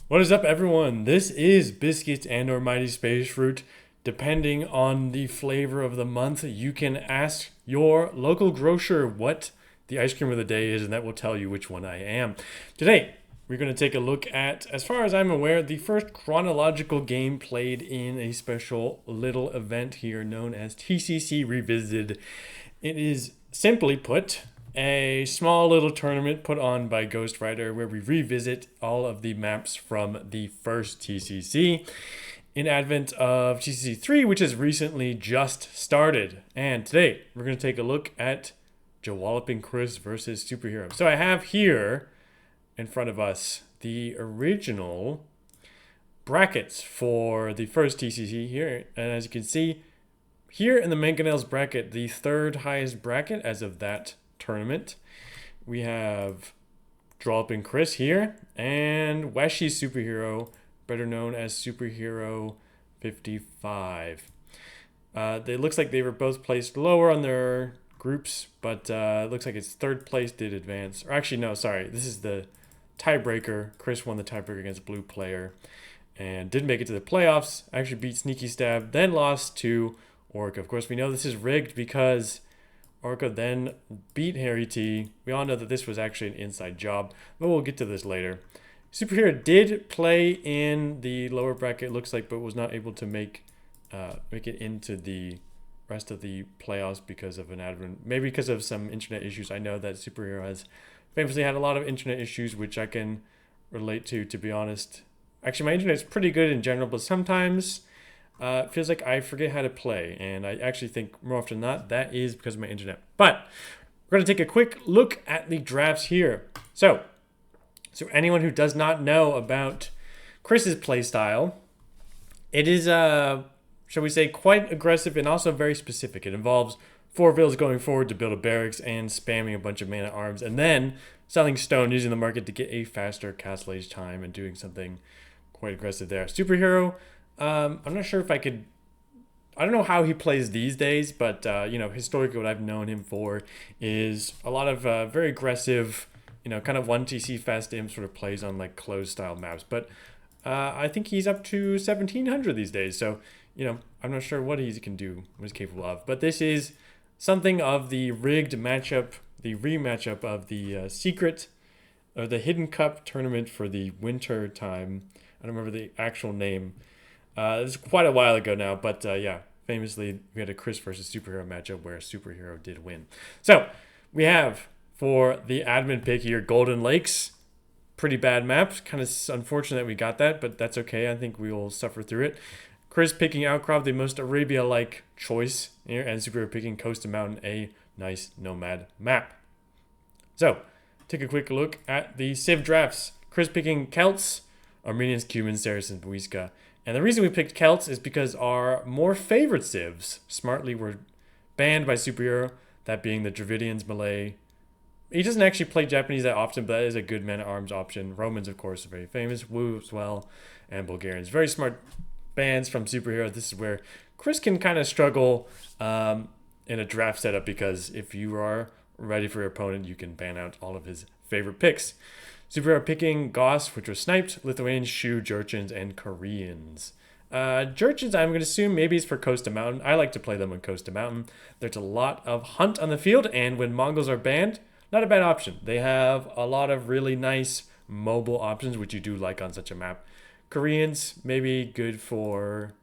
What is up, everyone? This is Biscuits and or Mighty Space Fruit. Depending on the flavor of the month, you can ask your local grocer what the ice cream of the day is, and that will tell you which one I am. Today, we're going to take a look at, as far as I'm aware, the first chronological game played in a special little event here known as TCC Revisited. It is, simply put, a small little tournament put on by Ghostwriter where we revisit all of the maps from the first TCC in advent of TCC 3, which has recently just started. And today we're going to take a look at JawdroppingChris versus Superhero. So I have here in front of us the original brackets for the first TCC here. And as you can see, here in the Mangonels bracket, the third highest bracket as of that tournament, we have JawdroppingChris here and Washi Superhero, better known as Superchad55. It looks like they were both placed lower on their groups, but it looks like it's third place did advance. Or actually, no, sorry. This is the tiebreaker. Chris won the tiebreaker against blue player and didn't make it to the playoffs. Actually beat Sneaky Stab, then lost to Orca. Of course, we know this is rigged because Orca then beat Harry T. We all know that this was actually an inside job, but we'll get to this later. Superhero did play in the lower bracket, looks like, but was not able to make it into the rest of the playoffs because of maybe because of some internet issues. I know that Superhero has famously had a lot of internet issues, which I can relate to be honest. Actually, my internet's pretty good in general, but sometimes it feels like I forget how to play, and I actually think more often than not that is because of my internet. But we're going to take a quick look at the drafts here. So anyone who does not know about Chris's playstyle, it is, shall we say, quite aggressive and also very specific. It involves 4 villas going forward to build a barracks and spamming a bunch of mana arms, and then selling stone using the market to get a faster castle age time and doing something quite aggressive there. Superhero, I'm not sure if I don't know how he plays these days, but historically what I've known him for is a lot of very aggressive, kind of 1TC fast aim sort of plays on like closed style maps. But I think he's up to 1700 these days. So, I'm not sure what he can do, what he's capable of. But this is something of the rigged matchup, the rematchup of the secret or the Hidden Cup tournament for the winter time. I don't remember the actual name. This is quite a while ago now, but yeah, famously we had a Chris versus Superhero matchup where Superhero did win. So we have for the admin pick here, Golden Lakes. Pretty bad map. Kind of unfortunate that we got that, but that's okay. I think we will suffer through it. Chris picking Outcrop, the most Arabia-like choice here, and Superhero picking Coast and Mountain, a nice nomad map. So take a quick look at the Civ drafts. Chris picking Celts, Armenians, Cumans, Saracens, Buiska. And the reason we picked Celts is because our more favorite civs smartly were banned by Superhero, that being the Dravidians, Malay. He doesn't actually play Japanese that often, but that is a good man at arms option. Romans, of course, are very famous. Wu as well, and Bulgarians. Very smart bans from Superhero. This is where Chris can kind of struggle in a draft setup, because if you are ready for your opponent, you can ban out all of his favorite picks. Superhero picking Goss, which was sniped, Lithuanians, Shu, Jurchens, and Koreans. Jurchens, I'm going to assume maybe it's for Coast to Mountain. I like to play them on Coast to Mountain. There's a lot of hunt on the field, and when Mongols are banned, not a bad option. They have a lot of really nice mobile options, which you do like on such a map. Koreans, maybe good for...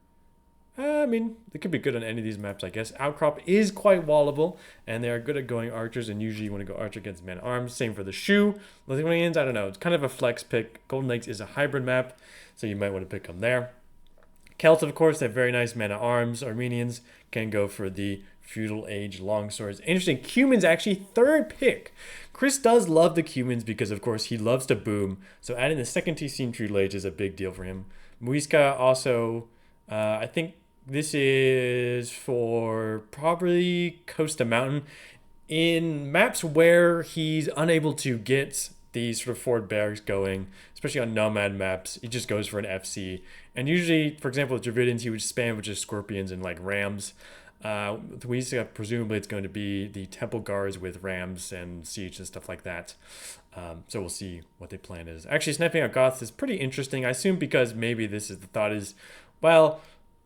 they could be good on any of these maps, I guess. Outcrop is quite wallable, and they are good at going archers, and usually you want to go archer against man arms. Same for the Shu. Lithuanians, I don't know. It's kind of a flex pick. Golden Lakes is a hybrid map, so you might want to pick them there. Celts, of course, have very nice mana arms. Armenians can go for the feudal age longswords. Interesting. Cumans actually third pick. Chris does love the Cumans because, of course, he loves to boom. So adding the second TC in feudal age is a big deal for him. Muisca also, I think this is for probably Coast to Mountain. In maps where he's unable to get these sort of forward barracks going, especially on nomad maps, he just goes for an FC. And usually, for example, with Dravidians, he would spam with just scorpions and like rams. The Weeska, presumably it's going to be the temple guards with rams and siege and stuff like that. So we'll see what their plan is. Actually, sniping out Goths is pretty interesting. I assume because maybe this is the thought is, well,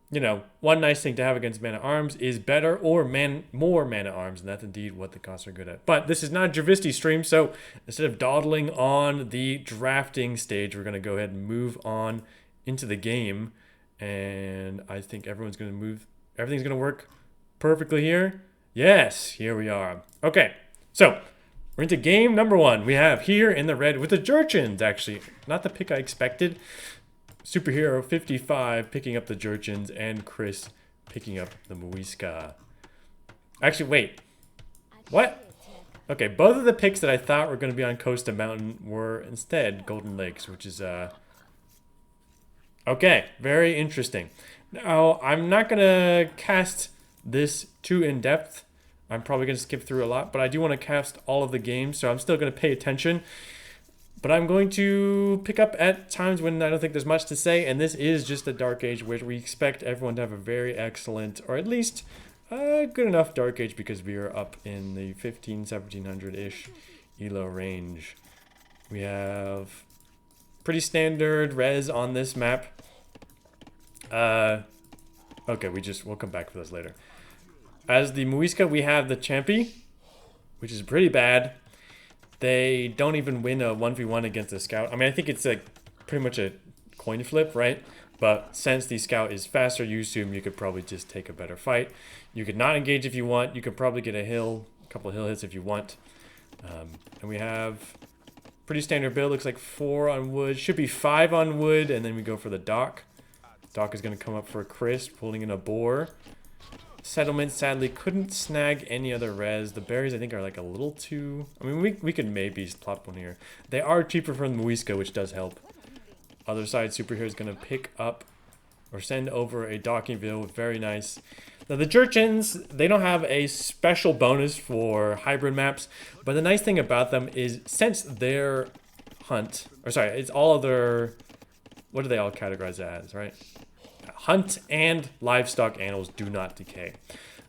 you know, one nice thing to have against Man-at-Arms is better or more Man-at-Arms, and that's indeed what the Goths are good at. But this is not a Dravisti stream, so instead of dawdling on the drafting stage, we're going to go ahead and move on into the game. And I think everything's going to work perfectly here. Yes, here we are. Okay, so we're into game number 1. We have here in the red with the Jurchens, actually. Not the pick I expected. Superchad55 picking up the Jurchens and Chris picking up the Muisca. Actually, wait. What? Okay, both of the picks that I thought were going to be on Costa Mountain were instead Golden Lakes, which is... Okay, very interesting. Now, I'm not going to cast this too in-depth. I'm probably going to skip through a lot, but I do want to cast all of the games, so I'm still going to pay attention. But I'm going to pick up at times when I don't think there's much to say, and this is just a Dark Age where we expect everyone to have a very excellent, or at least good enough Dark Age because we are up in the 1700-ish ELO range. We have pretty standard res on this map. Okay, we'll come back for those later. As the Muisca, we have the Champi, which is pretty bad. They don't even win a 1v1 against a scout. I mean, I think it's like pretty much a coin flip, right? But since the scout is faster, you assume you could probably just take a better fight. You could not engage if you want. You could probably get a couple of hill hits if you want. And we have pretty standard build. Looks like 4 on wood. Should be 5 on wood, and then we go for the dock. Dock is going to come up for Chris, pulling in a boar. Settlement, sadly, couldn't snag any other res. The berries, I think, are like a little too... I mean, we could maybe plop one here. They are cheaper from the Muisca, which does help. Other side, Superhero is going to pick up or send over a Dockingville. Very nice. Now, the Jurchens, they don't have a special bonus for hybrid maps, but the nice thing about them is since their hunt... Or sorry, it's all their... What do they all categorize as, right? Hunt and livestock animals do not decay.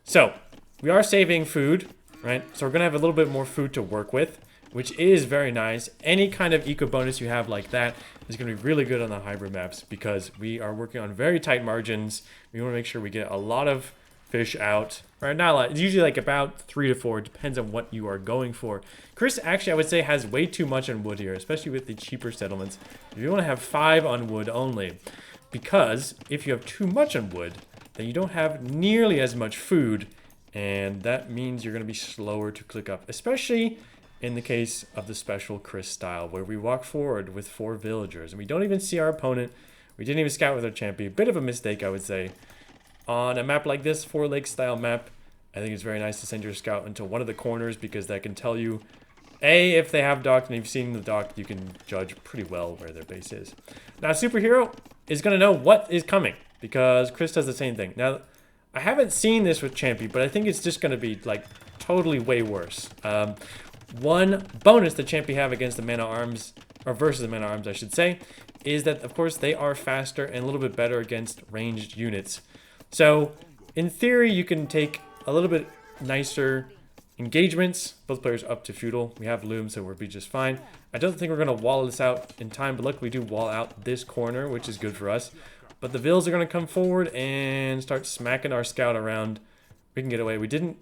So, we are saving food, right? So we're going to have a little bit more food to work with, which is very nice. Any kind of eco bonus you have like that is going to be really good on the hybrid maps because we are working on very tight margins. We want to make sure we get a lot of fish out. Or not a lot. It's usually like about 3 to 4. It depends on what you are going for. Chris, actually, I would say, has way too much on wood here, especially with the cheaper settlements. If you want to have 5 on wood only. Because if you have too much on wood, then you don't have nearly as much food, and that means you're going to be slower to click up, especially in the case of the special Chris style, where we walk forward with 4 villagers, and we don't even see our opponent. We didn't even scout with our champion. Bit of a mistake, I would say. On a map like this, 4 lake style map, I think it's very nice to send your scout into one of the corners because that can tell you, A, if they have docked, and if you've seen the dock, you can judge pretty well where their base is. Now, Superhero is going to know what is coming because Chris does the same thing. Now, I haven't seen this with Champy, but I think it's just going to be like totally way worse. One bonus that Champy have against the Man-at-Arms, or versus the Man-at-Arms, I should say, is that, of course, they are faster and a little bit better against ranged units. So, in theory, you can take a little bit nicer engagements. Both players up to feudal. We have loom, so we'll be just fine. I don't think we're going to wall this out in time, but look, we do wall out this corner, which is good for us. But the Vills are going to come forward and start smacking our scout around. We can get away. We didn't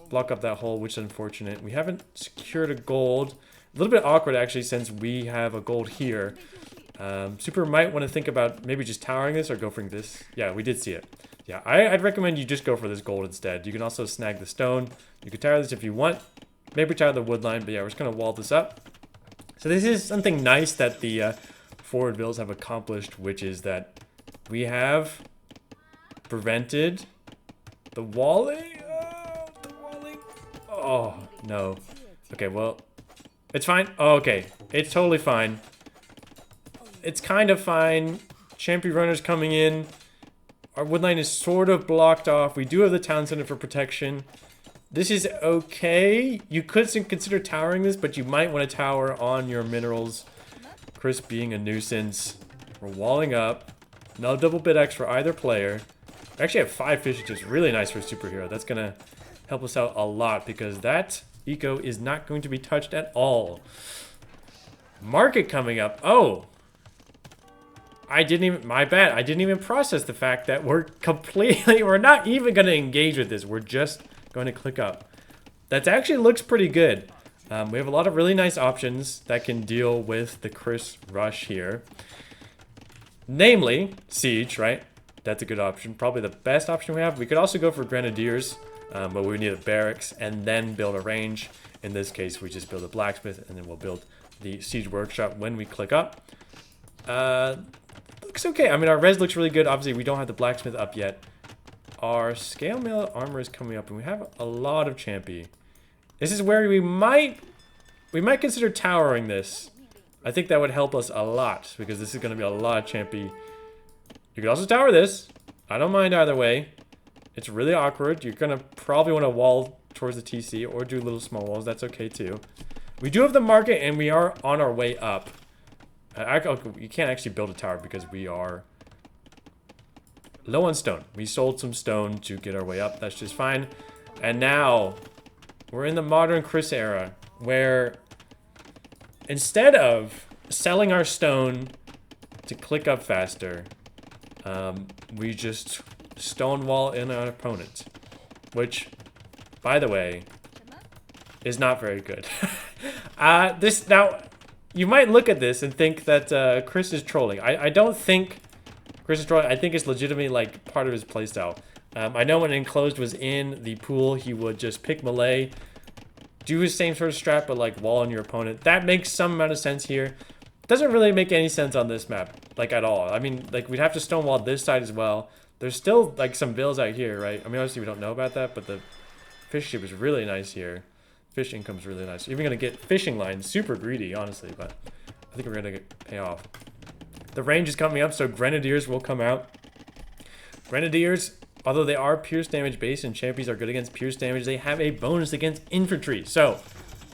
block up that hole, which is unfortunate. We haven't secured a gold. A little bit awkward, actually, since we have a gold here. Super might want to think about maybe just towering this or go for this. Yeah, we did see it. Yeah, I'd recommend you just go for this gold instead. You can also snag the stone. You can tower this if you want. Maybe tower the wood line, but yeah, we're just going to wall this up. So this is something nice that the forward Vills have accomplished, which is that we have prevented the walling. Oh, no. Okay, well, it's fine. Oh, okay, it's totally fine. It's kind of fine. Champion runners coming in. Our wood line is sort of blocked off. We do have the town center for protection. This is okay. You could consider towering this, but you might want to tower on your minerals. Chris being a nuisance. We're walling up. No double bid X for either player. We actually have 5 fishing chips. Really nice for a superhero. That's going to help us out a lot because that eco is not going to be touched at all. Market coming up. Oh. My bad. I didn't even process the fact that we're not even going to engage with this. We're just going to click up. That actually looks pretty good. We have a lot of really nice options that can deal with the Chris rush here. Namely, Siege, right? That's a good option. Probably the best option we have. We could also go for Grenadiers, but we need a barracks and then build a range. In this case, we just build a blacksmith and then we'll build the Siege workshop when we click up. Looks okay. I mean, our res looks really good. Obviously, we don't have the blacksmith up yet. Our scale mail armor is coming up, and we have a lot of champy. This is where we might consider towering this. I think that would help us a lot because this is going to be a lot of champy. You could also tower this. I don't mind either way. It's really awkward. You're going to probably want to wall towards the TC or do little small walls. That's okay too. We do have the market, and we are on our way up. You can't actually build a tower because we are low on stone. We sold some stone to get our way up. That's just fine. And now we're in the modern Chris era where instead of selling our stone to click up faster, we just stonewall in our opponent, which, by the way, is not very good. Now, you might look at this and think that Chris is trolling. I don't think Chris is trolling. I think it's legitimately like part of his playstyle. I know when Enclosed was in the pool, he would just pick melee, do his same sort of strat, but like wall on your opponent. That makes some amount of sense here. Doesn't really make any sense on this map, like at all. I mean, like we'd have to stonewall this side as well. There's still like some bills out here, right? I mean, obviously we don't know about that, but the fish ship is really nice here. Fish income's really nice. Even gonna get fishing lines, super greedy, honestly, but I think we're gonna pay off. The range is coming up, so Grenadiers will come out. Grenadiers, although they are pierce damage based and champions are good against pierce damage, they have a bonus against infantry. So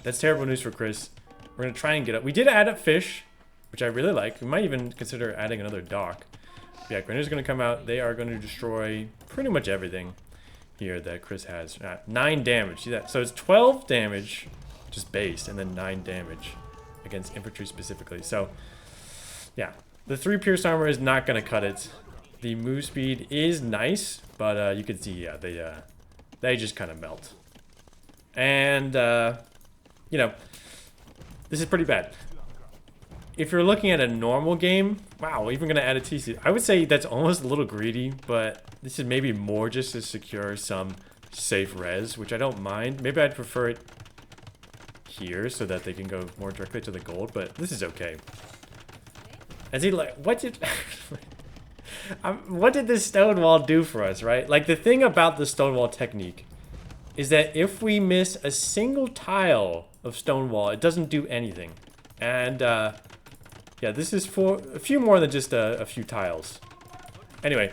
that's terrible news for Chris. We're gonna try and get up. We did add up fish, which I really like. We might even consider adding another dock. But yeah, Grenadiers are gonna come out. They are going to destroy pretty much everything here that Chris has. 9 damage. See that? So it's 12 damage, just base, and then 9 damage against infantry specifically. So yeah, the 3 pierce armor is not gonna cut it. The move speed is nice, but you can see, yeah, they just kind of melt. And you know, this is pretty bad. If you're looking at a normal game, wow, even gonna add a TC. I would say that's almost a little greedy, but this is maybe more just to secure some safe res, which I don't mind. Maybe I'd prefer it here so that they can go more directly to the gold, but this is okay. As he like, what did what did this stonewall do for us, right? Like the thing about the stonewall technique is that if we miss a single tile of stonewall, it doesn't do anything. And yeah, this is for a few more than just a few tiles. Anyway,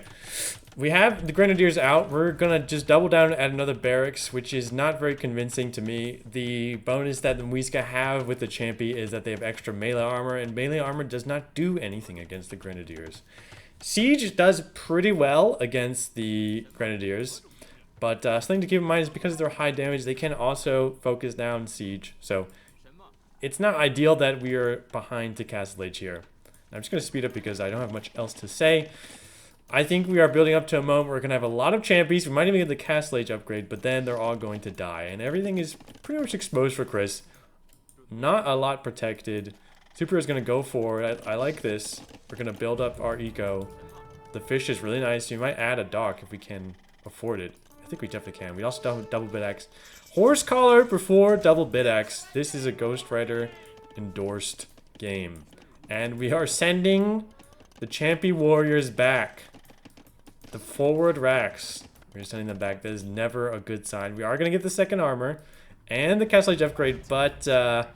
we have the Grenadiers out. We're gonna just double down at another barracks, which is not very convincing to me. The bonus that the Muisca have with the Champy is that they have extra melee armor, and melee armor does not do anything against the Grenadiers. Siege does pretty well against the Grenadiers, but something to keep in mind is because of their high damage, they can also focus down Siege. So it's not ideal that we are behind to Castle Age here. I'm just going to speed up because I don't have much else to say. I think we are building up to a moment where we're going to have a lot of champions. We might even get the Castle Age upgrade, but then they're all going to die. And everything is pretty much exposed for Chris. Not a lot protected. Super is going to go for it. I like this. We're going to build up our eco. The fish is really nice. We might add a dock if we can afford it. I think we definitely can. We also have double bid axe. Horse collar before double bid axe. This is a Ghost Rider endorsed game. And we are sending the Champy Warriors back. The forward racks. We're sending them back. That is never a good sign. We are going to get the second armor and the Castle Age upgrade, but it's a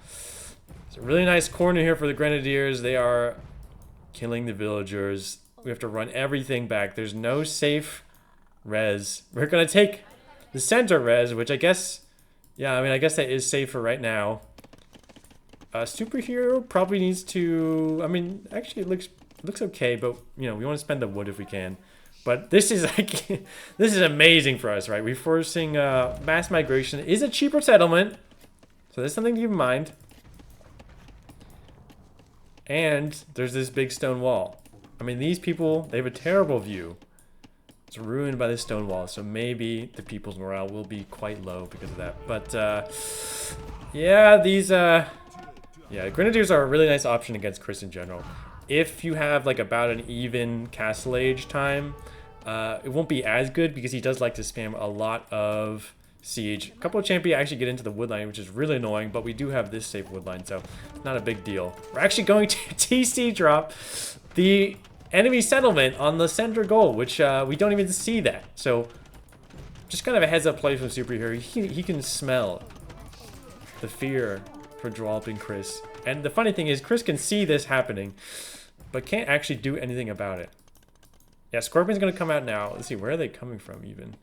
really nice corner here for the Grenadiers. They are killing the villagers. We have to run everything back. There's no safe res. We're going to take the center res, which I guess, yeah, I mean, I guess that is safe for right now. Superhero probably needs to, I mean, actually it looks okay, but, you know, we want to spend the wood if we can. But this is like, this is amazing for us, right? We're forcing mass migration. It is a cheaper settlement, so there's something to keep in mind. And there's this big stone wall. I mean, these people, they have a terrible view. It's ruined by this stone wall, so maybe the people's morale will be quite low because of that. But yeah, these yeah, Grenadiers are a really nice option against Chris in general. If you have like about an even castle age time, it won't be as good because he does like to spam a lot of siege. A couple of champions actually get into the wood line, which is really annoying, but we do have this safe wood line, so it's not a big deal. We're actually going to TC drop the enemy settlement on the center goal, which we don't even see that. So just kind of a heads up play from Superhero. He can smell the fear for JawdroppingChris. And the funny thing is, Chris can see this happening, but can't actually do anything about it. Yeah, Scorpion's gonna come out now. Let's see, where are they coming from even?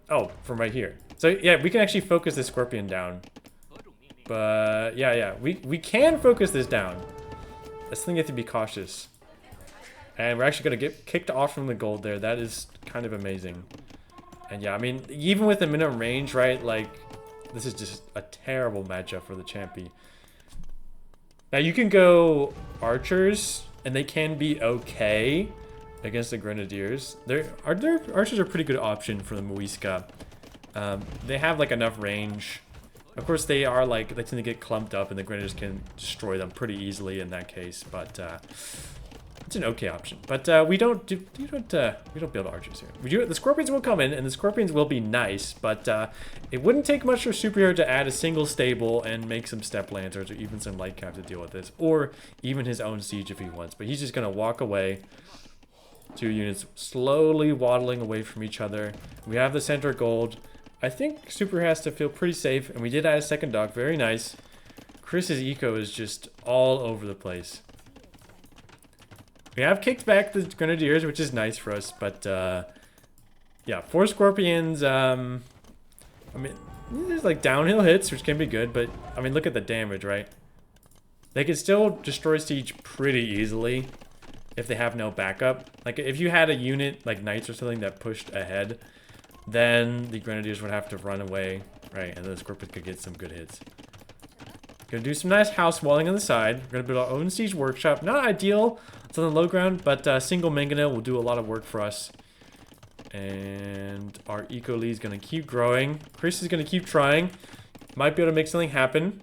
Oh, from right here. So yeah, we can actually focus this Scorpion down. But yeah, we can focus this down. That's the thing, you have to be cautious. And we're actually gonna get kicked off from the gold there. That is kind of amazing. And yeah, I mean, even with the minimum range, right? Like, this is just a terrible matchup for the Champy. Now you can go archers, and they can be okay against the Grenadiers. Their archers are a pretty good option for the Muisca. They have like enough range. Of course, they are like, they tend to get clumped up, and the Grenadiers can destroy them pretty easily in that case. But it's an okay option. But we don't build archers here. The Scorpions will come in, and the Scorpions will be nice. But it wouldn't take much for Superhero to add a single stable and make some step lanterns or even some light cap to deal with this, or even his own siege if he wants. But he's just gonna walk away. Two units slowly waddling away from each other. We have the center gold. I think Super has to feel pretty safe, and we did add a second dock. Very nice. Chris's eco is just all over the place. We have kicked back the Grenadiers, which is nice for us, but yeah, 4 Scorpions. I mean, there's like downhill hits, which can be good, but I mean, look at the damage, right? They can still destroy siege pretty easily if they have no backup. Like, if you had a unit like Knights or something that pushed ahead, then the Grenadiers would have to run away, right? And the Scorpions could get some good hits. Gonna do some nice house walling on the side. We're gonna build our own siege workshop. Not ideal, it's on the low ground, but single mangonel will do a lot of work for us. And our eco lead is gonna keep growing. Chris is gonna keep trying. Might be able to make something happen.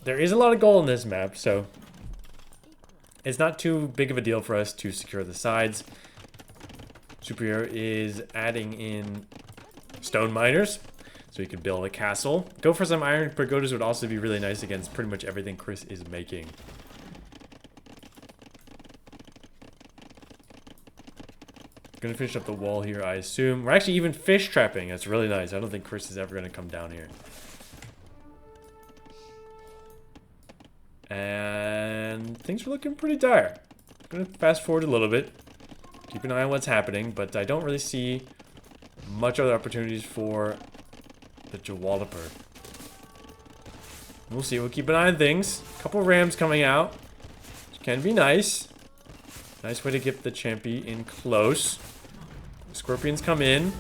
There is a lot of gold in this map, so it's not too big of a deal for us to secure the sides. Superhero is adding in stone miners, so you can build a castle. Go for some iron pagodas would also be really nice against pretty much everything Chris is making. Gonna finish up the wall here, I assume. We're actually even fish trapping. That's really nice. I don't think Chris is ever gonna come down here. And things are looking pretty dire. I'm gonna fast forward a little bit. Keep an eye on what's happening, but I don't really see much other opportunities for the Jawalloper. We'll see. We'll keep an eye on things. A couple rams coming out, which can be nice. Nice way to get the Champy in close. Scorpions come in.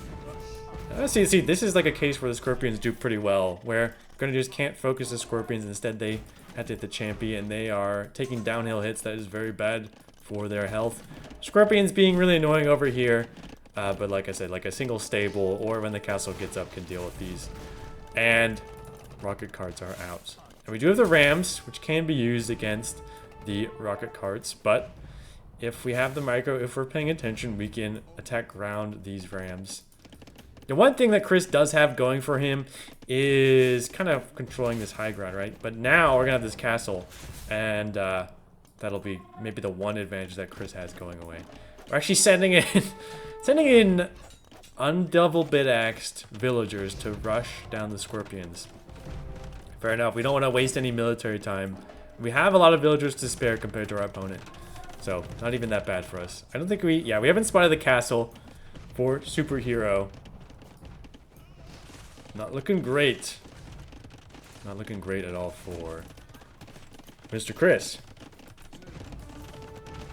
See, this is like a case where the Scorpions do pretty well, where Grenadiers can't focus the Scorpions. Instead, they have to hit the Champy, and they are taking downhill hits. That is very bad for their health. Scorpions being really annoying over here. But like I said, like a single stable or when the castle gets up can deal with these. And rocket carts are out. And we do have the rams, which can be used against the rocket carts. But if we have the micro, if we're paying attention, we can attack ground these rams. The one thing that Chris does have going for him is kind of controlling this high ground, right? But now we're going to have this castle. And that'll be maybe the one advantage that Chris has going away. We're actually sending in undouble bit-axed villagers to rush down the Scorpions. Fair enough. We don't want to waste any military time. We have a lot of villagers to spare compared to our opponent. So, not even that bad for us. I don't think we haven't spotted the castle for Superhero. Not looking great. Not looking great at all for Mr. Chris.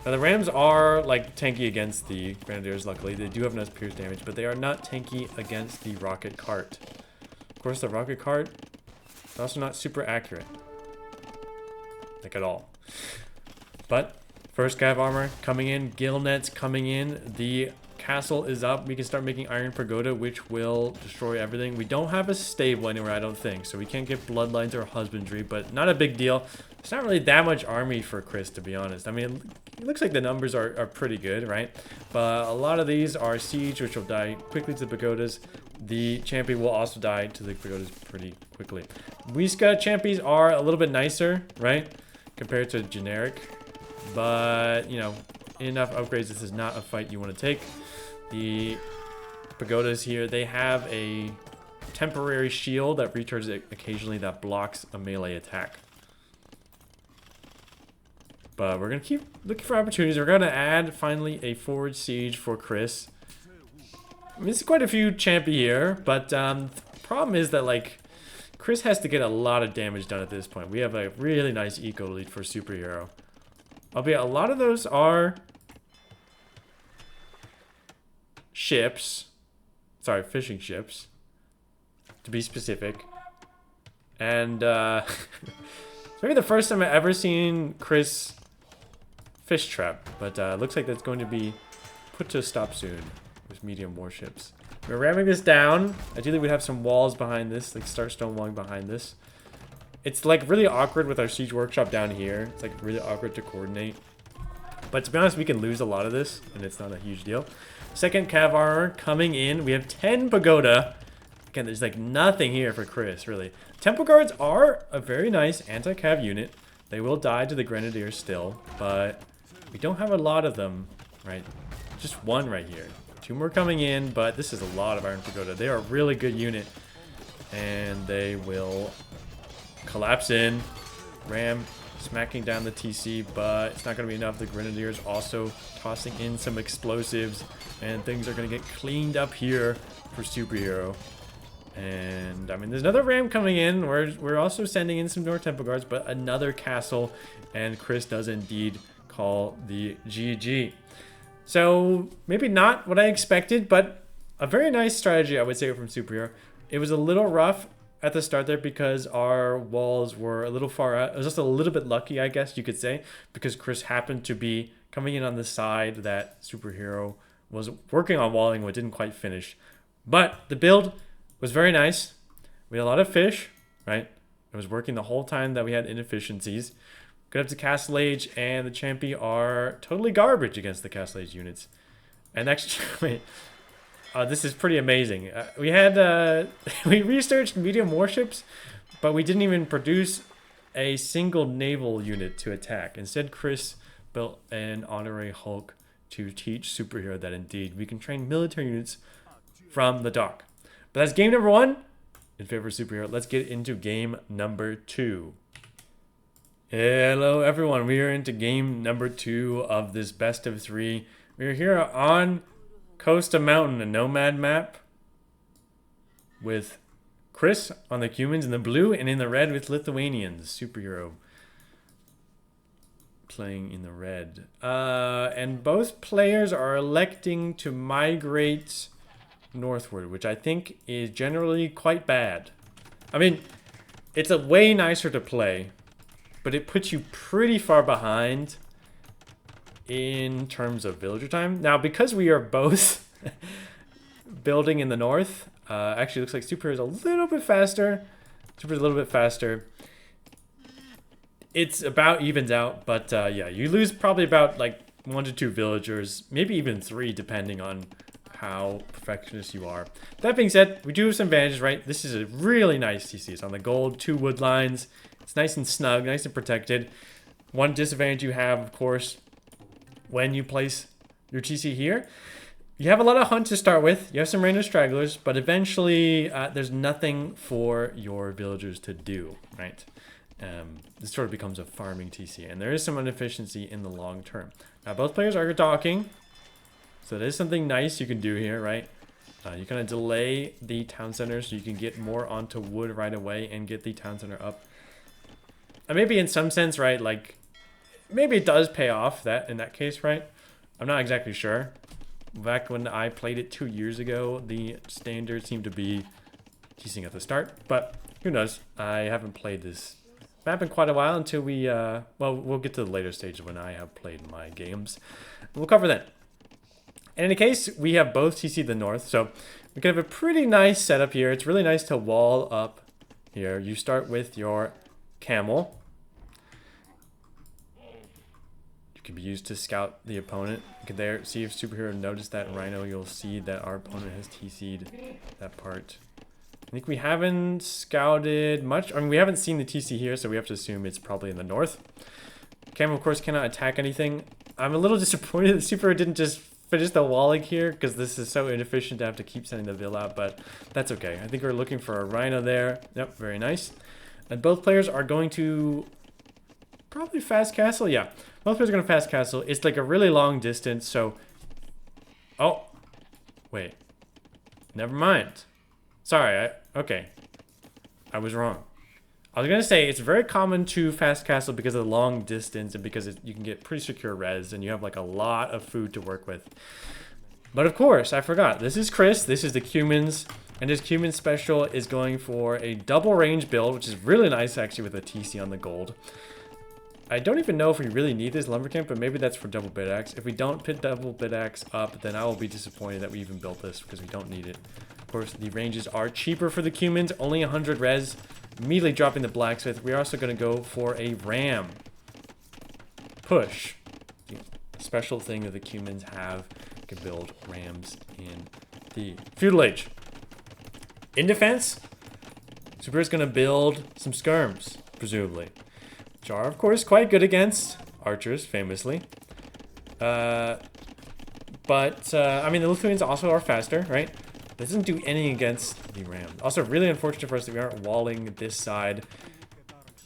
Now the Rams are like tanky against the Grenadiers, luckily. They do have enough pierce damage, but they are not tanky against the rocket cart. Of course, the rocket cart is also not super accurate. Like at all. But first cav armor coming in, gill nets coming in, the castle is up. We can start making iron pagoda, which will destroy everything. We don't have a stable anywhere, I don't think, so we can't get bloodlines or husbandry, but not a big deal. It's not really that much army for Chris, to be honest. I mean, it looks like the numbers are pretty good, right? But a lot of these are siege, which will die quickly to the pagodas. The champion will also die to the pagodas pretty quickly. Wiska champions are a little bit nicer, right? Compared to generic. But, you know, enough upgrades. This is not a fight you want to take. The pagodas here, they have a temporary shield that recharges occasionally that blocks a melee attack. But we're going to keep looking for opportunities. We're going to add, finally, a forward siege for Chris. I mean, there's quite a few champi here, but the problem is that, like, Chris has to get a lot of damage done at this point. We have a really nice eco lead for superhero. Albeit a lot of those are ships. Sorry, fishing ships. To be specific. And it's maybe the first time I've ever seen Chris fish trap. But looks like that's going to be put to a stop soon with medium warships. We're ramming this down. Ideally we'd have some walls behind this, like start stonewalling behind this. It's like really awkward with our siege workshop down here. It's like really awkward to coordinate. But to be honest, we can lose a lot of this, and it's not a huge deal. Second cav armor coming in. We have 10 pagoda. Again, there's like nothing here for Chris, really. Temple guards are a very nice anti-cav unit. They will die to the grenadiers still, but we don't have a lot of them, right? Just one right here. 2 more coming in, but this is a lot of iron pagoda. They are a really good unit, and they will collapse in. Ram smacking down the TC, but it's not going to be enough. The Grenadiers also tossing in some explosives, and things are going to get cleaned up here for superhero. And I mean, there's another Ram coming in. We're also sending in some North Temple Guards, but another castle, and Chris does indeed call the GG. So maybe not what I expected, but a very nice strategy, I would say, from superhero. It was a little rough at the start there because our walls were a little far out. It was just a little bit lucky, I guess you could say, because Chris happened to be coming in on the side that superhero was working on walling but didn't quite finish. But the build was very nice. We had a lot of fish, right? It was working the whole time that we had inefficiencies. Good up to Castle Age, and the Champi are totally garbage against the Castle Age units. And actually, this is pretty amazing. We had we researched medium warships, but we didn't even produce a single naval unit to attack. Instead, Chris built an honorary Hulk to teach superhero that indeed we can train military units from the dock. But that's game number 1 in favor of superhero. Let's get into game number 2. Hello everyone, we are into game number 2 of this best of 3. We are here on Costa Mountain, a nomad map, with Chris on the Cumans in the blue, and in the red with Lithuanians. Superhero playing in the red. And both players are electing to migrate northward, which I think is generally quite bad. I mean, it's a way nicer to play, but it puts you pretty far behind in terms of villager time. Now, because we are both building in the north, actually looks like Super is a little bit faster. Super's a little bit faster. It's about evens out, but yeah, you lose probably about like 1 to 2 villagers, maybe even 3, depending on how perfectionist you are. That being said, we do have some advantages, right? This is a really nice TC. It's on the gold, 2 wood lines. It's nice and snug, nice and protected. One disadvantage you have, of course, when you place your TC here, you have a lot of hunt to start with. You have some random stragglers, but eventually there's nothing for your villagers to do, right? This sort of becomes a farming TC, and there is some inefficiency in the long term. Now, both players are docking, so there's something nice you can do here, right? You kind of delay the town center so you can get more onto wood right away and get the town center up. And maybe in some sense, right, like, maybe it does pay off that in that case, right? I'm not exactly sure. Back when I played it 2 years ago, the standard seemed to be teasing at the start, but who knows? I haven't played this map in quite a while until we, well, we'll get to the later stage when I have played my games. We'll cover that. In any case, we have both TC the north, so we can have a pretty nice setup here. It's really nice to wall up here. You start with your camel. You can be used to scout the opponent. You can there see if superhero noticed that rhino. You'll see that our opponent has TC'd that part. I think we haven't scouted much. I mean, we haven't seen the TC here, so we have to assume it's probably in the north. Camel, of course, cannot attack anything. I'm a little disappointed that superhero didn't just finish the walling here, because this is so inefficient to have to keep sending the Vil out, but that's okay. I think we're looking for a rhino there. Yep, very nice. And both players are going to probably fast castle. Yeah, both players are going to fast castle. It's like a really long distance, so... Oh, wait. Never mind. Sorry, okay. I was wrong. I was going to say, it's very common to fast castle because of the long distance and because you can get pretty secure res and you have like a lot of food to work with. But of course, I forgot. This is Chris. This is the Cumans. And his Cuman special is going for a double range build, which is really nice actually with a TC on the gold. I don't even know if we really need this lumber camp, but maybe that's for double bit axe. If we don't put double bit axe up, then I will be disappointed that we even built this because we don't need it. Of course, the ranges are cheaper for the Cumans, only 100 res. Immediately dropping the blacksmith. We're also going to go for a ram. Push. The special thing that the Cumans have. You can build rams in the feudal age. In defense, Super is going to build some skirms, presumably. Which are, of course, quite good against archers, famously. I mean, the Lithuanians also are faster, right? That doesn't do anything against the ram. Also, really unfortunate for us that we aren't walling this side.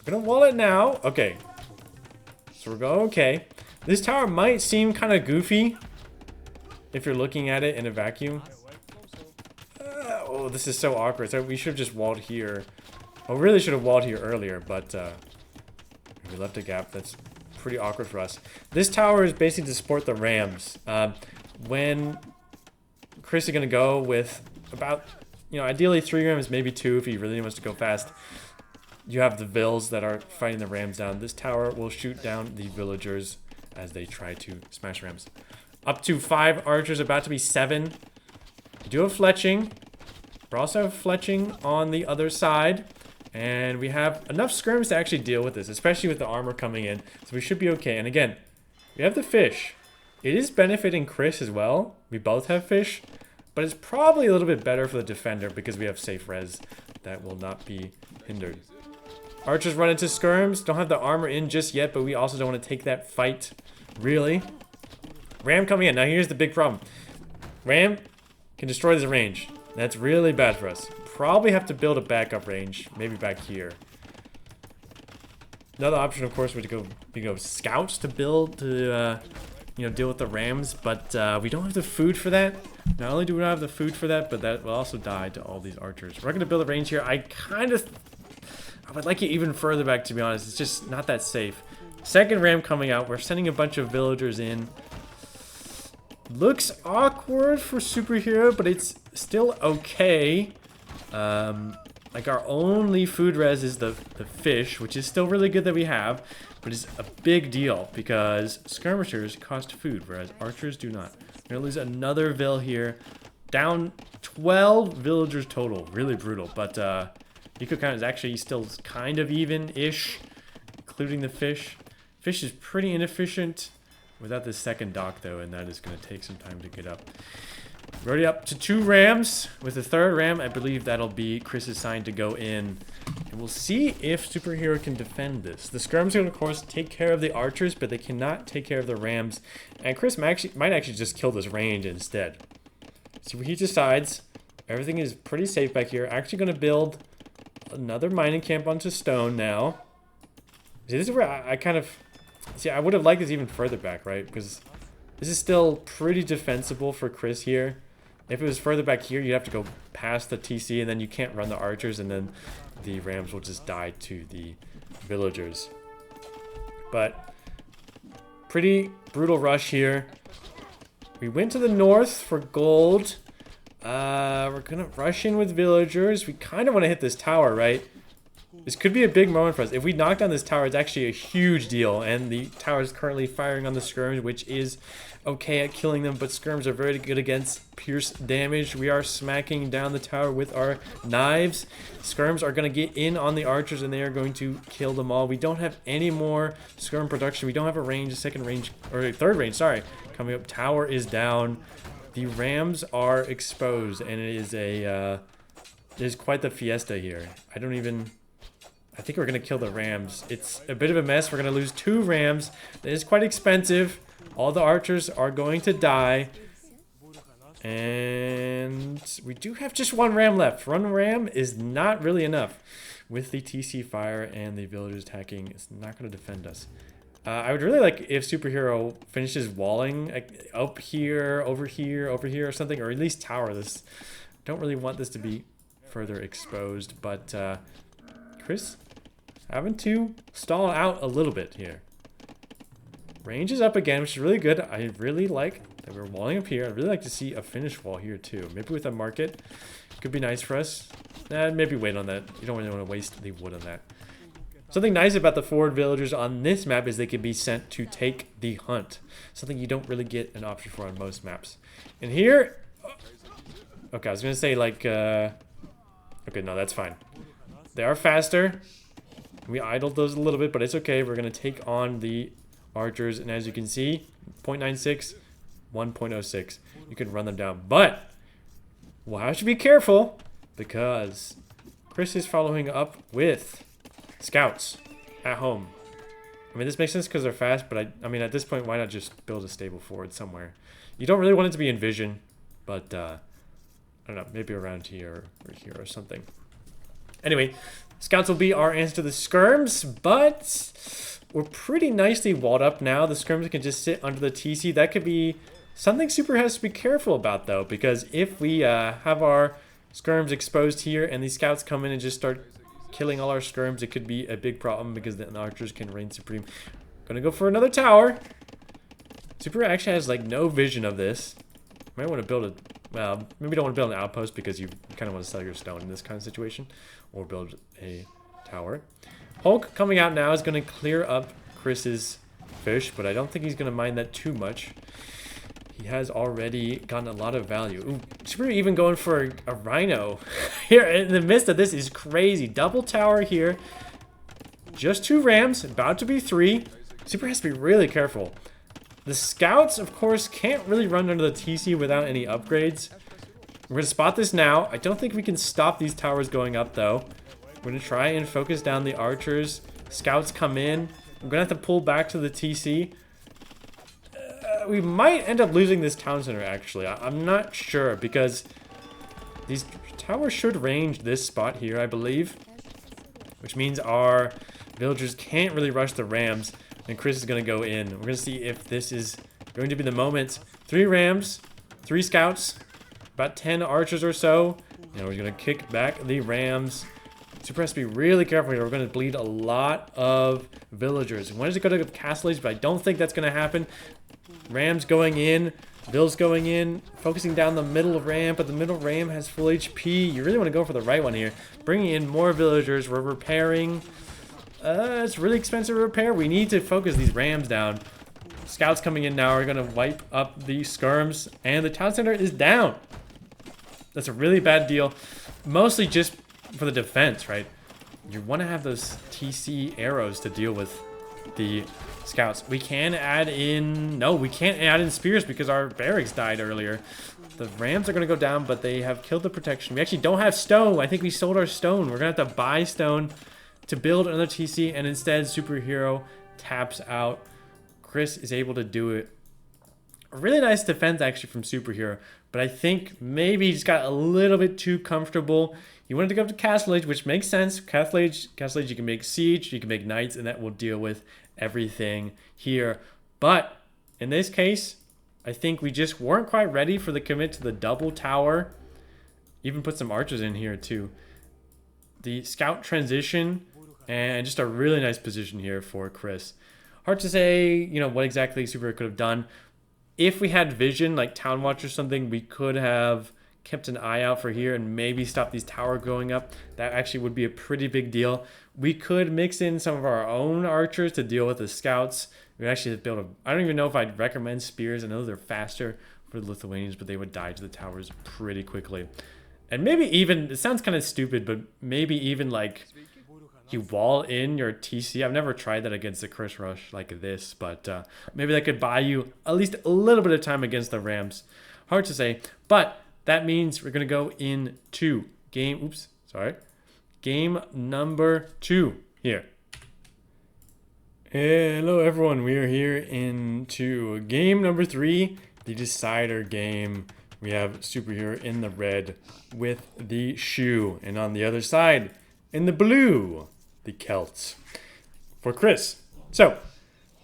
We're gonna wall it now. Okay. So we're going, okay. This tower might seem kind of goofy if you're looking at it in a vacuum. Oh, this is so awkward. So we should have just walled here. Well, we really should have walled here earlier, but we left a gap that's pretty awkward for us. This tower is basically to support the rams. When Chris is going to go with about, ideally 3 rams, maybe 2 if he really wants to go fast. You have the Vils that are fighting the rams down. This tower will shoot down the villagers as they try to smash rams. Up to 5 archers, about to be 7. We do have fletching. We also have fletching on the other side. And we have enough skirms to actually deal with this, especially with the armor coming in. So we should be okay. And again, we have the fish. It is benefiting Chris as well. We both have fish. But it's probably a little bit better for the defender because we have safe res that will not be hindered. Archers run into skirms. Don't have the armor in just yet, but we also don't want to take that fight. Really? Ram coming in. Now here's the big problem. Ram can destroy this range. That's really bad for us. Probably have to build a backup range. Maybe back here. Another option, of course, would go scouts to build to deal with the rams, but we don't have the food for that. Not only do we not have the food for that, but that will also die to all these archers. We're not going to build a range here. I would like it even further back, to be honest. It's just not that safe. Second ram coming out. We're sending a bunch of villagers in. Looks awkward for superhero, but it's still okay. Like our only food res is the fish, which is still really good that we have, but it's a big deal because skirmishers cost food, whereas archers do not. We're gonna lose another Vil here. Down 12 villagers total. Really brutal, but eco count is actually still kind of even-ish, including the fish. Fish is pretty inefficient without the second dock though, and that is gonna take some time to get up. We're already up to 2 rams. With the 3rd ram, I believe that'll be Chris's sign to go in. And we'll see if superhero can defend this. The skirms can, of course, take care of the archers, but they cannot take care of the rams. And Chris might actually just kill this range instead. See what he decides. Everything is pretty safe back here. Actually going to build another mining camp onto stone now. See, this is where I kind of... See, I would have liked this even further back, right? Because this is still pretty defensible for Chris here. If it was further back here, you'd have to go past the TC, and then you can't run the archers, and then the rams will just die to the villagers. But pretty brutal rush here. We went to the north for gold. We're gonna rush in with villagers. We kind of want to hit this tower, right? This could be a big moment for us. If we knock down this tower, it's actually a huge deal. And the tower is currently firing on the skirms, which is okay at killing them. But skirms are very good against pierce damage. We are smacking down the tower with our knives. Skirms are going to get in on the archers, and they are going to kill them all. We don't have any more skirm production. We don't have a range, a second range, or a third range, sorry. Coming up, tower is down. The rams are exposed, and it is a... it is quite the fiesta here. I think we're going to kill the rams. It's a bit of a mess. We're going to lose 2 rams. It is quite expensive. All the archers are going to die. And we do have just 1 ram left. 1 ram is not really enough. With the TC fire and the villagers attacking, it's not going to defend us. I would really like if Superhero finishes walling like, up here, over here, over here or something. Or at least tower this. Don't really want this to be further exposed. But... Chris having to stall out a little bit here. Range is up again, which is really good. I really like that we're walling up here. I'd really like to see a finish wall here too. Maybe with a market. Could be nice for us. Maybe wait on that. You don't really want to waste the wood on that. Something nice about the forward villagers on this map is they can be sent to take the hunt. Something you don't really get an option for on most maps. And here... Okay, I was going to say like... Okay, no, that's fine. They are faster. We idled those a little bit, but it's okay. We're going to take on the archers. And as you can see, 0.96, 1.06. You can run them down. But we'll have to be careful because Chris is following up with scouts at home. I mean, this makes sense because they're fast, but I mean, at this point, why not just build a stable forward somewhere? You don't really want it to be in vision, but I don't know, maybe around here or here or something. Anyway, scouts will be our answer to the skirms, but we're pretty nicely walled up now. The skirms can just sit under the TC. That could be something Super has to be careful about, though, because if we have our skirms exposed here and these scouts come in and just start killing all our skirms, it could be a big problem because then the archers can reign supreme. Gonna go for another tower. Super actually has, like, no vision of this. Might want to build a... Well, maybe don't want to build an outpost because you kind of want to sell your stone in this kind of situation. Or build a tower. Hulk coming out now is going to clear up Chris's fish, but I don't think he's going to mind that too much. He has already gotten a lot of value. Ooh, Super even going for a rhino. Here in the midst of this is crazy. Double tower here. Just 2 rams, about to be 3. Super has to be really careful. The scouts, of course, can't really run under the TC without any upgrades. We're going to spot this now. I don't think we can stop these towers going up, though. We're going to try and focus down the archers. Scouts come in. I'm going to have to pull back to the TC. We might end up losing this town center, actually. I'm not sure, because these towers should range this spot here, I believe. Which means our villagers can't really rush the rams. And Chris is going to go in. We're going to see if this is going to be the moment. 3 rams, 3 scouts, about 10 archers or so. And we're going to kick back the rams. Super has to be really careful here. We're going to bleed a lot of villagers. We wanted to go to Castle Age, but I don't think that's going to happen. Rams going in. Bill's going in. Focusing down the middle ram, but the middle ram has full HP. You really want to go for the right one here. Bringing in more villagers. We're repairing. It's really expensive to repair. We need to focus these rams down. Scouts coming in now are going to wipe up the skirms. And the town center is down. That's a really bad deal. Mostly just for the defense, right? You want to have those TC arrows to deal with the scouts. We can add in... No, we can't add in spears because our barracks died earlier. The rams are going to go down, but they have killed the protection. We actually don't have stone. I think we sold our stone. We're going to have to buy stone to build another TC, and instead Superhero taps out. Chris is able to do it. A really nice defense actually from Superhero, but I think maybe he just got a little bit too comfortable. He wanted to go up to Castle Age, which makes sense. Castle Age, you can make siege, you can make knights, and that will deal with everything here. But in this case, I think we just weren't quite ready for the commit to the double tower. Even put some archers in here too. The scout transition, and just a really nice position here for Chris. Hard to say, you know, what exactly Superhero could have done. If we had vision, like Town Watch or something, we could have kept an eye out for here and maybe stop these tower going up. That actually would be a pretty big deal. We could mix in some of our own archers to deal with the scouts. We actually build a... I don't even know if I'd recommend spears. I know they're faster for the Lithuanians, but they would die to the towers pretty quickly. And maybe even... It sounds kind of stupid, but maybe even like... You wall in your TC. I've never tried that against the Chris Rush like this, but maybe that could buy you at least a little bit of time against the Rams. Hard to say, but that means we're going to go into game number 2 here. Hello everyone, we are here into game number 3, the decider game. We have Superhero in the red with the shoe, and on the other side, in the blue, the Celts for Chris. So,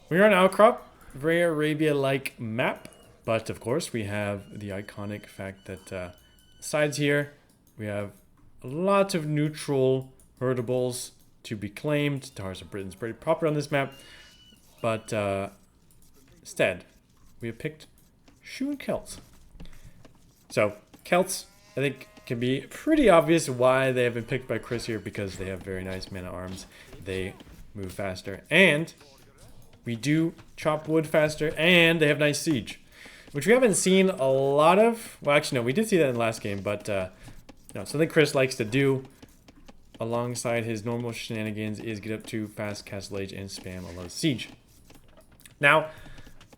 we're on Outcrop, very Arabia-like map, but of course we have the iconic fact that sides here, we have lots of neutral herdables to be claimed. Towers of Britain's pretty popular on this map, but instead, we have picked Shoe and Celts. So, Celts, I think, can be pretty obvious why they have been picked by Chris here, because they have very nice mana arms. They move faster, and we do chop wood faster, and they have nice siege, which we haven't seen a lot of. Well, actually, no, we did see that in the last game, but no, something Chris likes to do alongside his normal shenanigans is get up to fast Castle Age and spam a lot of siege. Now,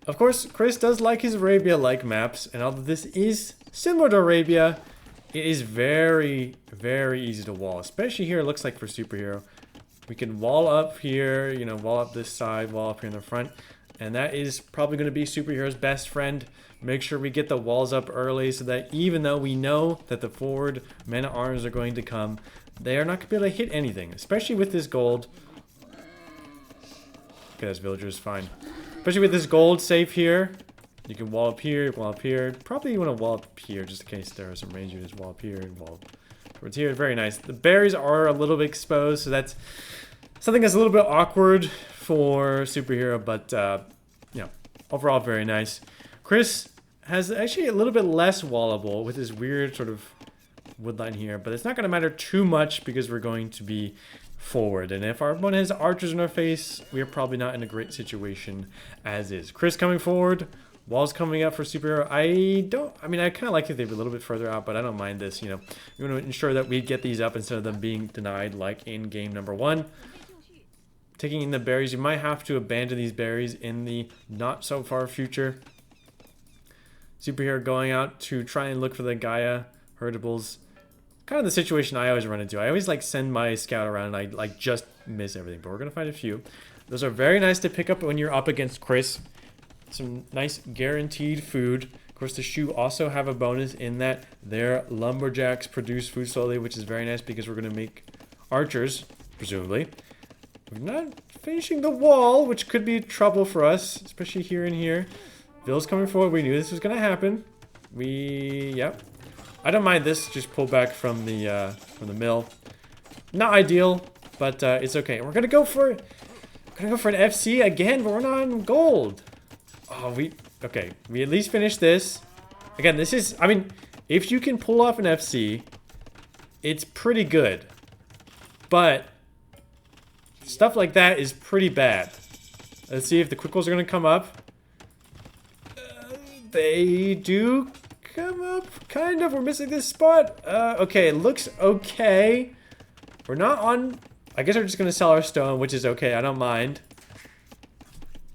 of course, Chris does like his Arabia-like maps, and although this is similar to Arabia, it is very, very easy to wall, especially here. It looks like for Superhero, we can wall up here, you know, wall up this side, wall up here in the front, and that is probably going to be Superhero's best friend. Make sure we get the walls up early so that even though we know that the forward mana arms are going to come, they are not going to be able to hit anything, especially with this gold. Okay, this villager is fine. Especially with this gold safe here. You can wall up here, wall up here. Probably you want to wall up here just in case there are some range units. Wall up here and wall towards here. Very nice. The berries are a little bit exposed, so that's something that's a little bit awkward for Superhero, but you know, overall very nice. Chris has actually a little bit less wallable with his weird sort of woodline here, but it's not going to matter too much because we're going to be forward, and if our opponent has archers in our face, we are probably not in a great situation as is. Chris coming forward. Walls coming up for Superhero. I mean, I kind of like it if they were a little bit further out, but I don't mind this, you know. We want to ensure that we get these up instead of them being denied like in game number 1. Taking in the berries, you might have to abandon these berries in the not so far future. Superhero going out to try and look for the Gaia herdables. Kind of the situation I always run into. I always like send my scout around and I like just miss everything, but we're going to find a few. Those are very nice to pick up when you're up against Chris. Some nice guaranteed food. Of course, the shoe also have a bonus in that their lumberjacks produce food slowly, which is very nice because we're going to make archers, presumably. We're not finishing the wall, which could be trouble for us, especially here and here. Bill's coming forward. We knew this was going to happen. Yep. I don't mind this. Just pull back from the mill. Not ideal, but it's okay. We're going to go for an FC again, but we're not on gold. Oh, okay. We at least finished this. Again, this is, I mean, if you can pull off an FC, it's pretty good. But stuff like that is pretty bad. Let's see if the quick rolls are going to come up. They do come up, kind of. We're missing this spot. Okay, it looks okay. We're not on, I guess we're just going to sell our stone, which is okay. I don't mind.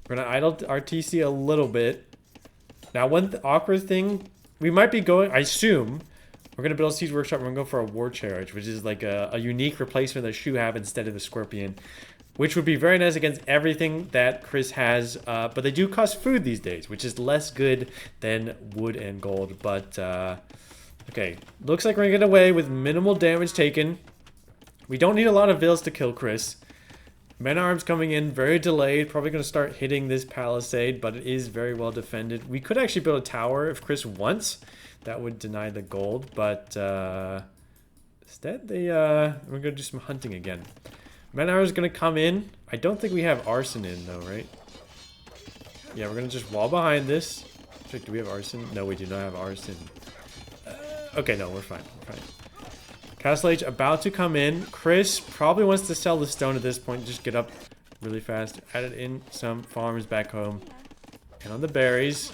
We're going to idle our TC a little bit. Now, one awkward thing, we might be going, I assume, we're going to build a Siege Workshop. We're going to go for a War Chariot, which is like a unique replacement that Shu have instead of the Scorpion, which would be very nice against everything that Chris has. But they do cost food these days, which is less good than wood and gold. But, okay, looks like we're going to get away with minimal damage taken. We don't need a lot of vills to kill Chris. Men-at-arms coming in, very delayed. Probably going to start hitting this palisade, but it is very well defended. We could actually build a tower if Chris wants. That would deny the gold, but instead we're going to do some hunting again. Men-at-arms going to come in. I don't think we have arson in, though, right? Yeah, we're gonna just wall behind this. Check, do we have arson? No, we do not have arson. Okay, no, we're fine. We're fine. Castle Age about to come in. Chris probably wants to sell the stone at this point. Just get up really fast. Added in some farms back home. And on the berries.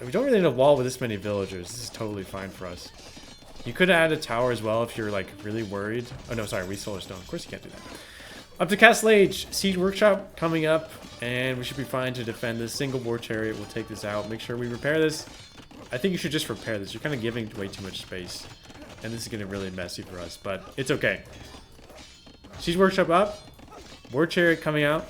We don't really need a wall with this many villagers. This is totally fine for us. You could add a tower as well if you're like really worried. Oh no, sorry, we solar stone. Of course you can't do that. Up to Castle Age. Siege Workshop coming up. And we should be fine to defend this. Single war chariot will take this out. Make sure we repair this. I think you should just repair this. You're kind of giving way too much space. And this is getting really messy for us. But it's okay. Siege Workshop up. War Chariot coming out.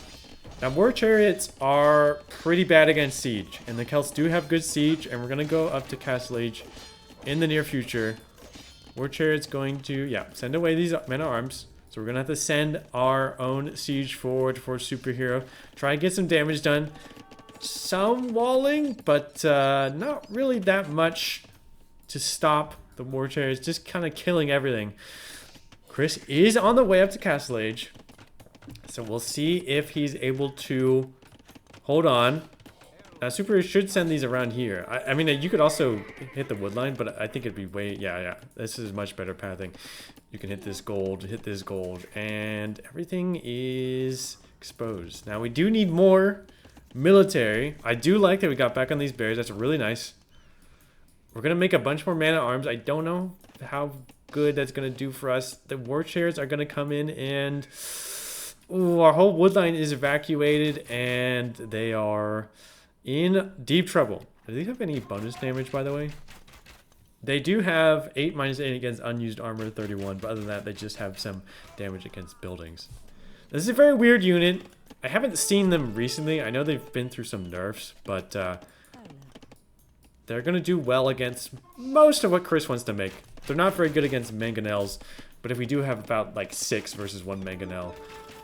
Now, War Chariots are pretty bad against Siege. And the Celts do have good Siege. And we're going to go up to Castle Age in the near future. War Chariot's going to, yeah, send away these men-at-arms. So we're going to have to send our own Siege forward for Superhero. Try and get some damage done. Some walling, but not really that much to stop the War Chariots. Just kind of killing everything. Chris is on the way up to Castle Age. So we'll see if he's able to hold on. Now, Superhero should send these around here. I mean, you could also hit the wood line, but I think it'd be way... Yeah. This is much better pathing. You can hit this gold, and everything is exposed. Now, we do need more military. I do like that we got back on these bears. That's really nice. We're going to make a bunch more man-at-arms. I don't know how good that's going to do for us. The war chariots are going to come in and... Ooh, our whole wood line is evacuated, and they are... in deep trouble. Do they have any bonus damage, by the way? They do have 8 minus 8 against unused armor, 31. But other than that, they just have some damage against buildings. This is a very weird unit. I haven't seen them recently. I know they've been through some nerfs, but they're going to do well against most of what Chris wants to make. They're not very good against mangonels, but if we do have about like 6 versus 1 mangonel,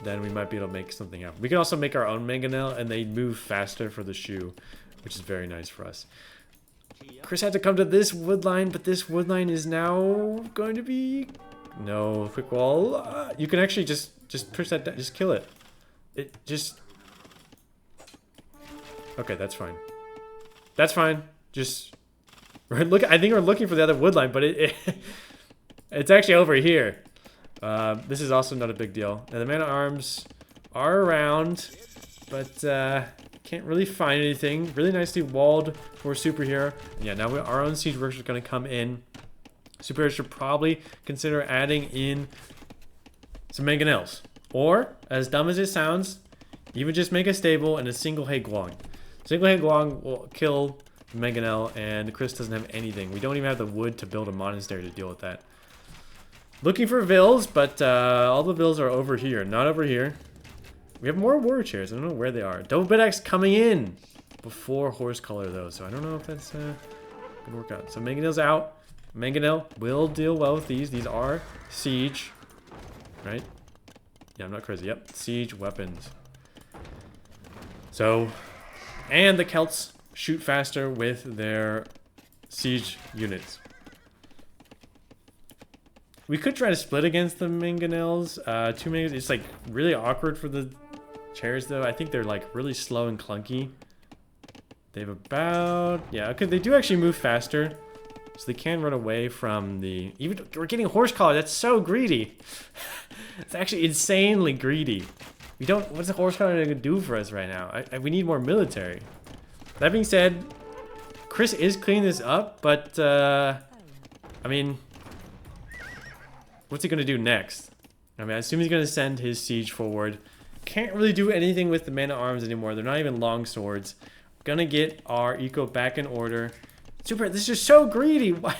then we might be able to make something out. We can also make our own mangonel, and they move faster for the shoe, which is very nice for us. Chris had to come to this wood line, but this wood line is now going to be... No, quick wall. You can actually just push that down. Just kill it. It just... Okay, that's fine. That's fine. Just... Look, I think we're looking for the other wood line, but it's actually over here. This is also not a big deal. Now, the man-at-arms are around, but can't really find anything. Really nicely walled for Superhero. Yeah, now our own siege workers are going to come in. Superhero should probably consider adding in some mangonels. Or, as dumb as it sounds, even just make a stable and a single Haguang. Single Haguang will kill the mangonel, and Chris doesn't have anything. We don't even have the wood to build a monastery to deal with that. Looking for vills, but all the vills are over here, not over here. We have more war chairs. I don't know where they are. Double bed axe coming in before horse color, though, so I don't know if that's gonna work out. So mangonel's out. Mangonel will deal well with these. These are siege, right? Yeah, I'm not crazy. Yep, siege weapons. So, and the Celts shoot faster with their siege units. We could try to split against the mangonels. 2 mangonels. It's like really awkward for the chairs, though. I think they're like really slow and clunky. They have about... Yeah, okay, they do actually move faster. So they can run away from the... Even we're getting horse collar. That's so greedy. It's actually insanely greedy. We don't... What's the horse collar going to do for us right now? We need more military. That being said, Chris is cleaning this up, but... I mean... What's he going to do next? I mean, I assume he's going to send his siege forward. Can't really do anything with the man-at-arms anymore. They're not even long swords. Gonna get our eco back in order. Super, this is just so greedy. Why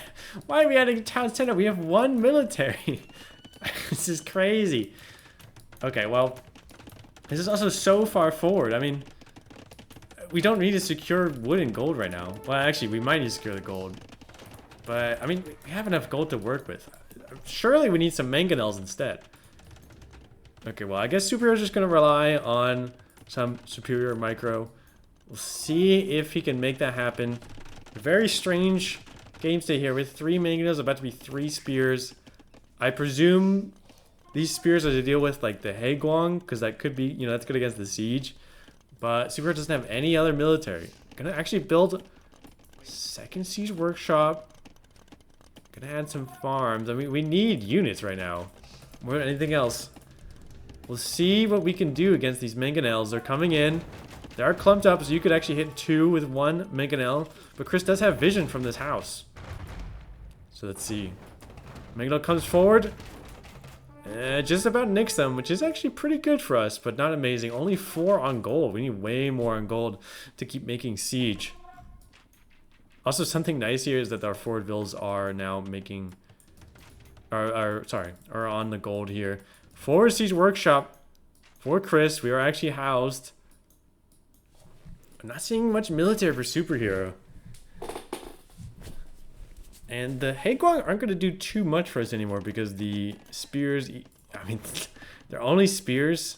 are we adding town center? We have 1 military. This is crazy. Okay, well, this is also so far forward. I mean, we don't need to secure wood and gold right now. Well, actually, we might need to secure the gold. But, I mean, we have enough gold to work with. Surely we need some mangonels instead. Okay, well, I guess Superhero's just going to rely on some superior micro. We'll see if he can make that happen. A very strange game state here with 3 mangonels, about to be 3 spears. I presume these spears are to deal with, like, the Haguang, because that could be, you know, that's good against the siege. But Super doesn't have any other military. Gonna actually build second siege workshop. Gonna add some farms. I mean, we need units right now. More than anything else. We'll see what we can do against these mangonels. They're coming in. They are clumped up, so you could actually hit 2 with 1 mangonel. But Chris does have vision from this house. So let's see. Mangonel comes forward. Just about nicks them, which is actually pretty good for us, but not amazing. Only 4 on gold. We need way more on gold to keep making siege. Also, something nice here is that our forward vills are now making... are on the gold here. Forward siege workshop for Chris. We are actually housed. I'm not seeing much military for superhero. And the Haegwang aren't going to do too much for us anymore because the spears... I mean, they're only spears.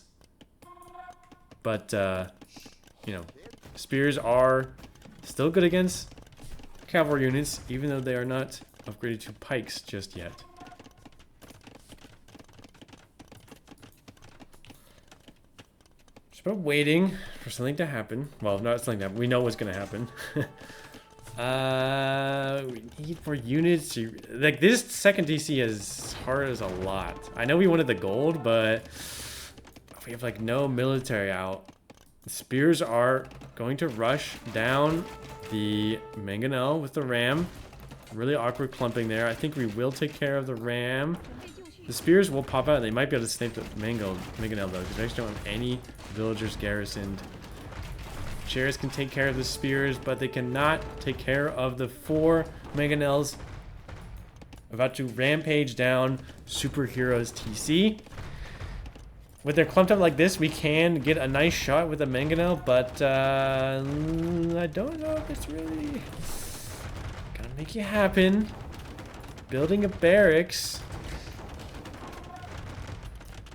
But, you know, spears are still good against cavalry units, even though they are not upgraded to pikes just yet. Just about waiting for something to happen. Well, not something that we know what's going to happen. We need more units. Like, this second DC is hard as a lot. I know we wanted the gold, but we have, like, no military out. The spears are going to rush down the mangonel with the ram. Really awkward clumping there. I think we will take care of the ram. The spears will pop out. They might be able to snipe the mangonel, though, because we actually don't have any villagers garrisoned. Chariots can take care of the spears, but they cannot take care of the 4 mangonels. About to rampage down Superhero's TC. With their clumped up like this, we can get a nice shot with a mangonel, but I don't know if it's really gonna make it happen. Building a barracks.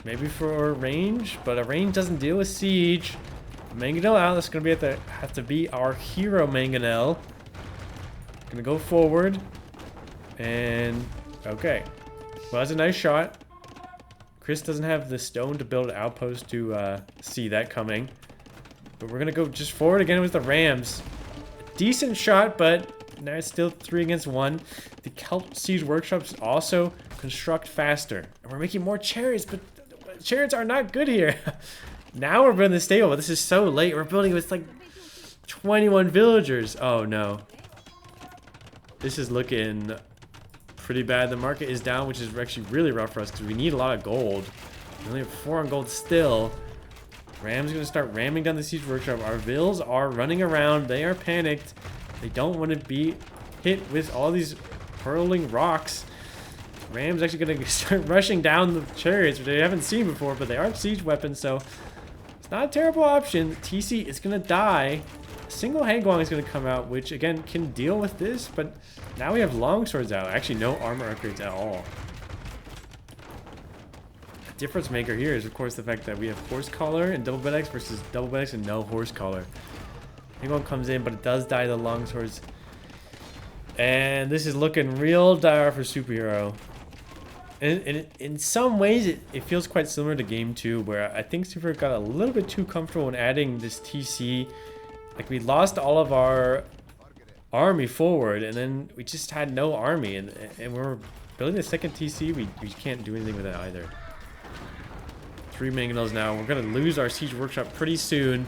Maybe for a range, but a range doesn't deal with siege. Mangonel out. That's gonna be have to be our hero mangonel. Gonna go forward, and okay. Well, that's a nice shot. Chris doesn't have the stone to build an outpost to see that coming, but we're gonna go just forward again with the rams. Decent shot, but now it's still 3 against 1. The Kelp Siege Workshops also construct faster, and we're making more chariots, but chariots are not good here. Now we're building the stable, but this is so late. We're building with like 21 villagers. Oh no. This is looking pretty bad. The market is down, which is actually really rough for us because we need a lot of gold. We only have 4 on gold still. Ram's gonna start ramming down the siege workshop. Our vills are running around. They are panicked. They don't want to be hit with all these hurling rocks. Ram's actually gonna start rushing down the chariots, which they haven't seen before, but they aren't siege weapons, so it's not a terrible option. TC is gonna die. A single Haegwang is gonna come out, which again can deal with this, but now we have longswords out. Actually, no armor upgrades at all. The difference maker here is, of course, the fact that we have horse collar and double bed X versus double bed X and no horse collar. Haegwang comes in, but it does die to the longswords. And this is looking real dire for superhero. And in some ways, it feels quite similar to Game 2, where I think Super got a little bit too comfortable in adding this TC. Like, we lost all of our army forward, and then we just had no army. And we're building the second TC, we can't do anything with that either. 3 mangonels now. We're going to lose our siege workshop pretty soon.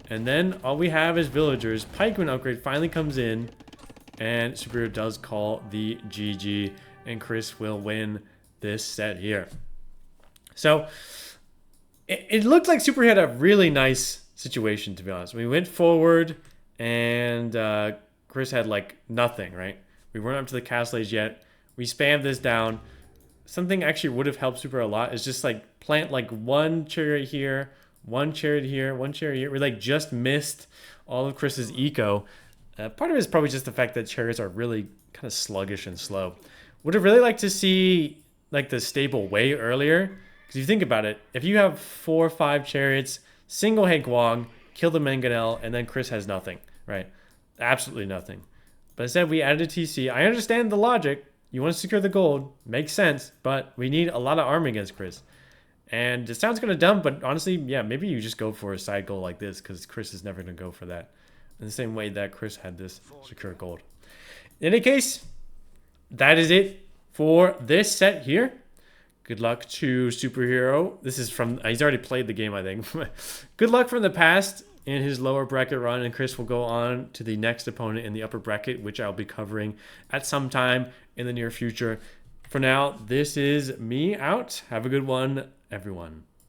And then all we have is villagers. Pikeman upgrade finally comes in, and Superhero does call the GG. And Chris will win this set here. So, it looked like Super had a really nice situation, to be honest. We went forward, and Chris had, like, nothing, right? We weren't up to the castle age yet. We spammed this down. Something actually would have helped Super a lot is just, like, plant, like, 1 chariot here, 1 chariot here, 1 chariot here. We, like, just missed all of Chris's eco. Part of it is probably just the fact that chariots are really kind of sluggish and slow. Would have really liked to see like the stable way earlier, because if you think about it, if you have 4 or 5 chariots, single Haegwang, kill the mangonel, and then Chris has nothing, right? Absolutely nothing. But instead we added a TC. I understand the logic. You want to secure the gold, makes sense, but we need a lot of army against Chris. And it sounds kind of dumb, but honestly, yeah, maybe you just go for a side goal like this because Chris is never going to go for that. In the same way that Chris had this secure gold. In any case, that is it for this set here. Good luck to Superhero. This is from, he's already played the game, I think. Good luck from the past in his lower bracket run, and Chris will go on to the next opponent in the upper bracket, which I'll be covering at some time in the near future. For now, this is me out. Have a good one, everyone.